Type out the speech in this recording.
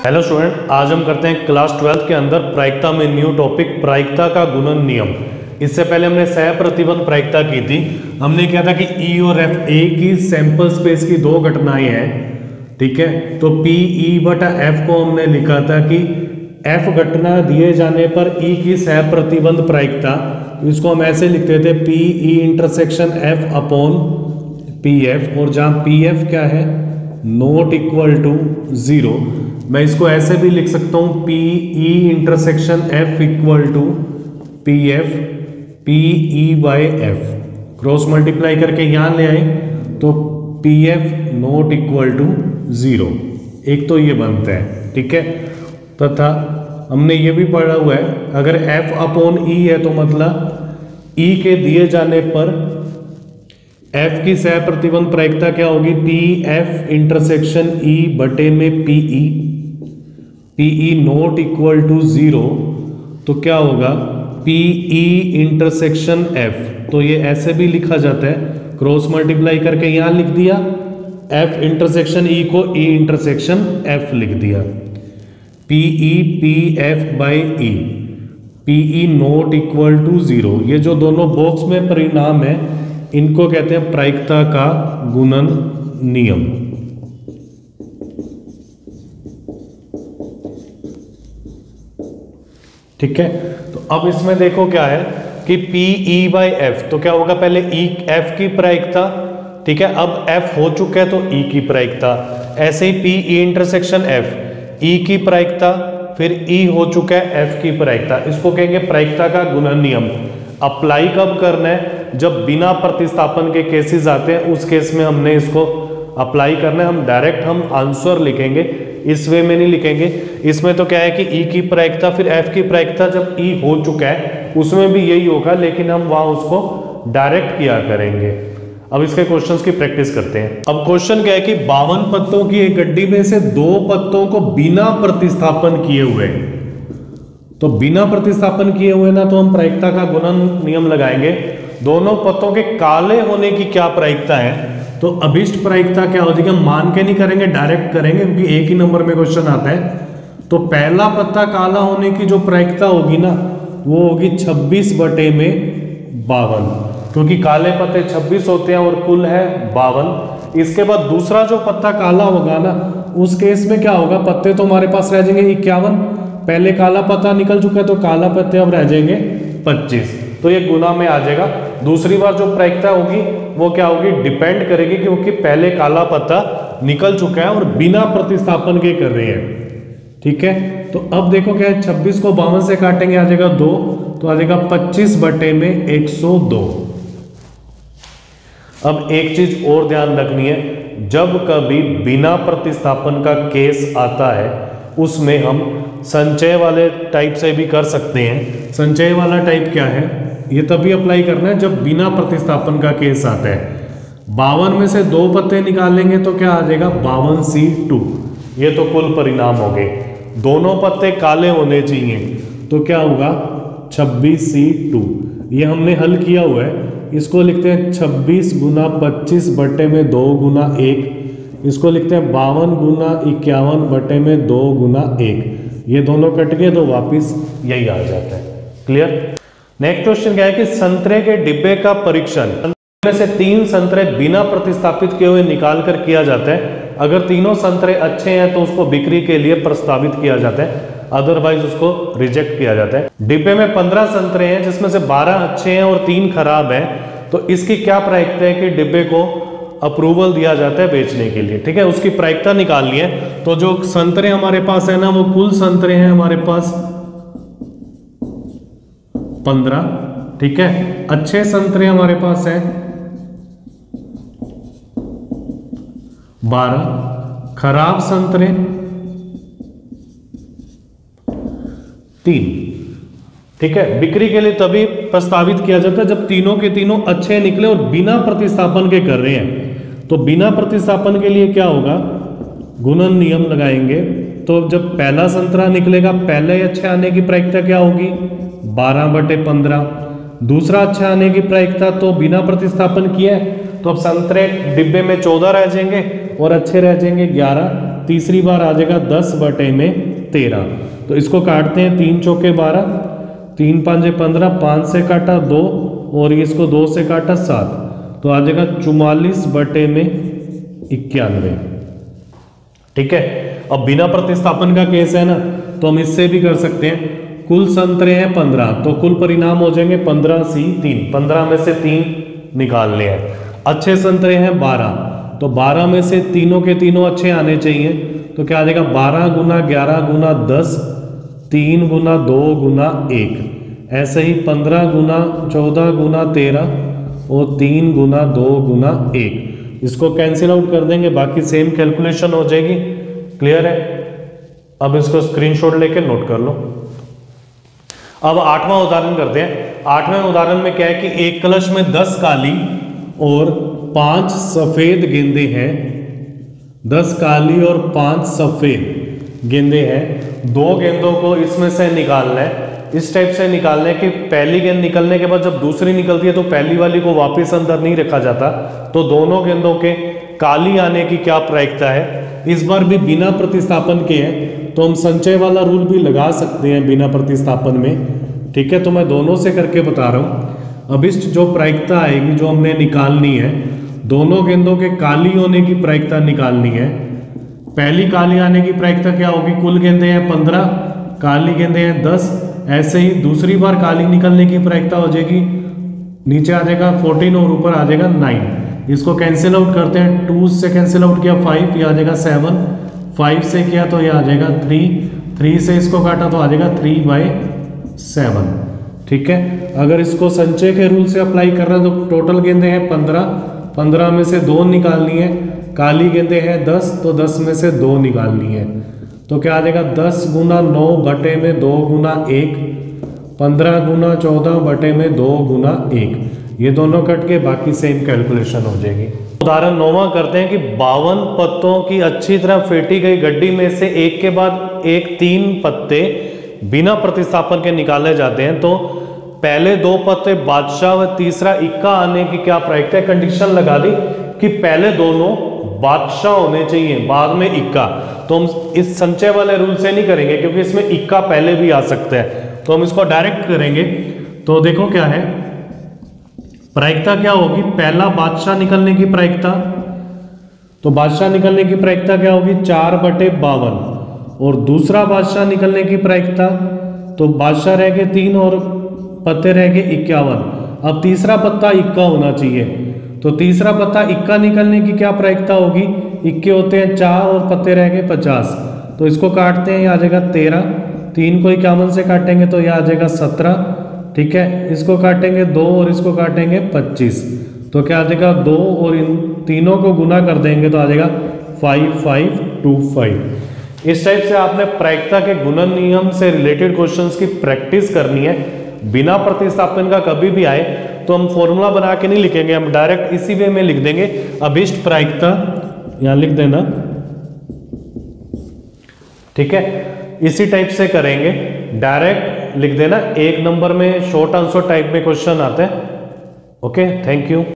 Hello student, आज हम करते हैं क्लास 12 के अंदर प्रायिकता में न्यू टॉपिक प्रायिकता का गुणन नियम। इससे पहले हमने सह प्रतिबंध प्रायिकता की थी। हमने क्या था कि ई और एफ एक ही सैंपल स्पेस की दो घटनाएं हैं, ठीक है। तो पी ई बटा एफ को हमने लिखा था कि एफ घटना दिए जाने पर ई की सह प्रतिबंध प्रायिकता, इसको हम ऐसे लिखते थे P E intersection F upon P F, और जहां पी एफ क्या है नॉट इक्वल टू 0। मैं इसको ऐसे भी लिख सकता हूं P E intersection F equal to P F P E by F, cross multiply करके यहां ले आए तो P F not equal to 0। एक तो ये बनता है, ठीक है। तथा हमने ये भी पढ़ा हुआ है अगर एफ अपॉन ई है तो मतलब ई के दिए जाने पर एफ की सह प्रतिबंध प्रायिकता क्या होगी, पी एफ इंटरसेक्शन ई बटे में P E not equal to 0। तो क्या होगा पी ई इंटरसेक्शन एफ, तो ये ऐसे भी लिखा जाता है, क्रॉस मल्टीप्लाई करके यहां लिख दिया एफ इंटरसेक्शन ई को ई इंटरसेक्शन एफ लिख दिया, P E P F by E, P E not equal to 0। ये जो दोनों बॉक्स में परिणाम है इनको कहते हैं प्रायिकता का गुणन नियम। ठीक है, तो अब इसमें देखो क्या है कि पी ई बाई एफ, तो क्या होगा पहले ई एफ की प्रायिकता, ठीक है। अब एफ हो चुका है तो ई की प्रायिकता, ऐसे ही P E intersection F E की प्रायिकता, फिर ई हो चुका है एफ की प्रायिकता। इसको कहेंगे प्रायिकता का गुणन नियम। अप्लाई कब करना है, जब बिना प्रतिस्थापन के केसेस आते हैं उस केस में हमने इसको अप्लाई करना है। हम डायरेक्ट हम आंसर लिखेंगे, इस वे में नहीं लिखेंगे। इसमें तो क्या है कि ई की प्रायिकता फिर एफ की प्रायिकता जब ई हो चुका है उसमें भी यही होगा, लेकिन हम वहां उसको डायरेक्ट किया करेंगे। अब इसके क्वेश्चंस की प्रैक्टिस करते हैं। अब क्वेश्चन क्या है कि 52 पत्तों की एक गड्डी में से 2 पत्तों को बिना प्रतिस्थापन किए हुए, तो बिना प्रतिस्थापन किए हुए ना तो हम प्रायिकता का गुणन नियम लगाएंगे। दोनों पत्तों के काले होने की क्या प्रायिकता है, तो अभिष्ट प्रायिकता क्या हो जाएगी, हम मान के नहीं करेंगे डायरेक्ट करेंगे क्योंकि एक ही नंबर में क्वेश्चन आता है। तो पहला पत्ता काला होने की जो प्रायिकता होगी ना वो होगी 26 बटे में 52, क्योंकि काले पत्ते 26 होते हैं और कुल है 52। इसके बाद दूसरा जो पत्ता काला होगा ना उस केस में क्या होगा, पत्ते तो हमारे पास रह जाएंगे 51, पहले काला पत्ता निकल चुका है तो काला पत्ते अब रह जाएंगे 25, तो ये गुना में आ जाएगा। दूसरी बार जो प्रायिकता होगी वो क्या होगी, डिपेंड करेगी क्योंकि पहले काला पत्ता निकल चुका है और बिना प्रतिस्थापन के कर रहे हैं, ठीक है। तो अब देखो क्या है, 26 को 52 से काटेंगे आ जाएगा 2, तो आ जाएगा 25 बटे में 102। अब एक चीज और ध्यान रखनी है, जब कभी बिना प्रतिस्थापन का केस आता है उसमें हम संचय वाले टाइप से भी कर सकते हैं। संचय वाला टाइप क्या है, ये तभी अप्लाई करना है जब बिना प्रतिस्थापन का केस आता है। 52 में से 2 पत्ते निकालेंगे तो क्या आ जाएगा 52C2, ये तो कुल परिणाम हो गए। दोनों पत्ते काले होने चाहिए तो क्या होगा 26C2, ये हमने हल किया हुआ है। इसको लिखते हैं 26 गुना 25 बटे में 2 गुना 1, इसको लिखते हैं 52 गुना 51 बटे में 2 गुना 1, ये दोनों कट गए तो वापिस यही आ जाता है। क्लियर। नेक्स्ट क्वेश्चन क्या है कि संतरे के डिब्बे का परीक्षण में से 3 संतरे बिना प्रतिस्थापित किए हुए निकाल कर किया जाता है। अगर तीनों संतरे अच्छे हैं तो उसको बिक्री के लिए प्रस्तावित किया जाता है, अदरवाइज उसको रिजेक्ट किया जाता है। डिब्बे में 15 संतरे हैं जिसमें से 12 अच्छे हैं और 3 खराब हैं, तो इसकी क्या प्रायिकता है कि डिब्बे को अप्रूवल दिया जाता है बेचने के लिए, ठीक है। उसकी प्रायिकता निकालनी है। तो जो संतरे हमारे पास है ना वो कुल संतरे हैं हमारे पास 15, ठीक है। अच्छे संतरे हमारे पास हैं 12, खराब संतरे 3, ठीक है। बिक्री के लिए तभी प्रस्तावित किया जाता है जब तीनों के तीनों अच्छे निकले और बिना प्रतिस्थापन के कर रहे हैं। तो बिना प्रतिस्थापन के लिए क्या होगा, गुणन नियम लगाएंगे। तो जब पहला संतरा निकलेगा पहले अच्छे आने की प्रायिकता क्या होगी 12 बटे 15, दूसरा अच्छा आने की प्रायिकता तो बिना प्रतिस्थापन किया है तो अब संतरे डिब्बे में 14 रह जाएंगे और अच्छे रह जाएंगे 11, तीसरी बार आ जाएगा 10/13। तो इसको काटते हैं, 3 चौके 12, 3 5 15, 5 से काटा 2 और इसको 2 से काटा 7, तो आ जाएगा 44/91। ठीक है। अब बिना प्रतिस्थापन का केस है ना, तो हम इससे भी कर सकते हैं। कुल संतरे हैं 15, तो कुल परिणाम हो जाएंगे 15C3, 15 में से 3 निकालने हैं। अच्छे संतरे हैं 12, तो 12 में से तीनों के तीनों अच्छे आने चाहिए, तो क्या आ जाएगा 12 गुना 11 गुना 10, 3 गुना 2 गुना 1, ऐसे ही 15 गुना 14 गुना 13 और 3 गुना 2 गुना 1। इसको कैंसिल आउट कर देंगे, बाकी सेम कैलकुलेशन हो जाएगी। क्लियर है। अब इसको स्क्रीनशॉट लेके नोट कर लो। अब 8वां उदाहरण करते हैं। 8वें उदाहरण में क्या है कि एक कलश में 10 काली और 5 सफेद गेंदे हैं। 10 काली और 5 सफेद गेंदे हैं। 2 गेंदों को इसमें से निकालना है। इस टाइप से निकालना है कि पहली गेंद निकलने के बाद जब दूसरी निकलती है तो पहली वाली को वापस अंदर नहीं रखा जाता। तो दोनों गेंदों के काली आने की क्या प्रायिकता है। इस बार भी बिना प्रतिस्थापन के है, तो हम संचय वाला रूल भी लगा सकते हैं बिना प्रतिस्थापन में। ठीक है, तो मैं दोनों से करके बता रहा हूं। अभिष्ट जो प्रायिकता आएगी जो हमने निकालनी है, दोनों गेंदों के काली होने की प्रायिकता निकालनी है। पहली काली आने की प्रायिकता क्या होगी, कुल गेंदे हैं 15, काली गेंदे हैं 10। ऐसे ही दूसरी बार काली निकलने की प्रायिकता हो जाएगी, नीचे आ जाएगा 14 और ऊपर आ जाएगा 9। इसको कैंसिल आउट करते हैं, 2 से कैंसिल आउट किया 5, ये आ जाएगा 7, 5 से किया तो ये आ जाएगा 3, 3 से इसको काटा तो आ जाएगा 3/7। ठीक है। अगर इसको संचय के रूल से अप्लाई कर रहे हैं तो टोटल गेंदे हैं 15, 15 में से 2 निकालनी है। काली गेंदे हैं 10, तो 10 में से 2 निकालनी है। तो क्या आ जाएगा 10 गुना 9 बटे में 2 गुना 1, 15 गुना 14 बटे में 2 गुना 1। ये दोनों कट के बाकी सेम कैलकुलेशन हो जाएगी। उदाहरण 9वां करते हैं कि 52 पत्तों की अच्छी तरह फेंटी गई गड्डी में से एक के बाद एक 3 पत्ते बिना प्रतिस्थापन के निकाले जाते हैं। तो पहले 2 पत्ते बादशाह व तीसरा इक्का आने की क्या प्रायिकता है। कंडीशन लगा दी कि पहले दोनों बादशाह होने चाहिए, बाद में इक्का। तो हम इस संचय वाले रूल से नहीं करेंगे क्योंकि इसमें इक्का पहले भी आ सकता है, तो हम इसको डायरेक्ट करेंगे। तो देखो क्या है, प्रायिकता क्या होगी, पहला बादशाह निकलने की प्रायिकता, तो बादशाह निकलने की प्रायिकता क्या होगी 4/52, और दूसरा बादशाह निकलने की प्रायिकता, तो बादशाह रह गए 3 और पत्ते रह गए 51। अब तीसरा पत्ता इक्का होना चाहिए, तो तीसरा पत्ता इक्का निकलने की क्या प्रायिकता होगी, इक्के होते हैं 4 और पत्ते रह गए 50। तो इसको काटते हैं, ये आ जाएगा 13, 3 को 51 से काटेंगे तो यह आ जाएगा 17। ठीक है, इसको काटेंगे 2 और इसको काटेंगे 25, तो क्या आ जाएगा 2 और इन तीनों को गुना कर देंगे तो आ जाएगा 5525। इस टाइप से आपने प्रायिकता के गुणन नियम से रिलेटेड क्वेश्चंस की प्रैक्टिस करनी है। बिना प्रतिस्थापन का कभी भी आए तो हम फॉर्मूला बना के नहीं लिखेंगे, हम डायरेक्ट इसी वे में लिख देंगे। अभिष्ट प्रायिकता यहां लिख देना। ठीक है, इसी टाइप से करेंगे, डायरेक्ट लिख देना। 1 नंबर में शॉर्ट आंसर टाइप में क्वेश्चन आते हैं। Okay, thank you.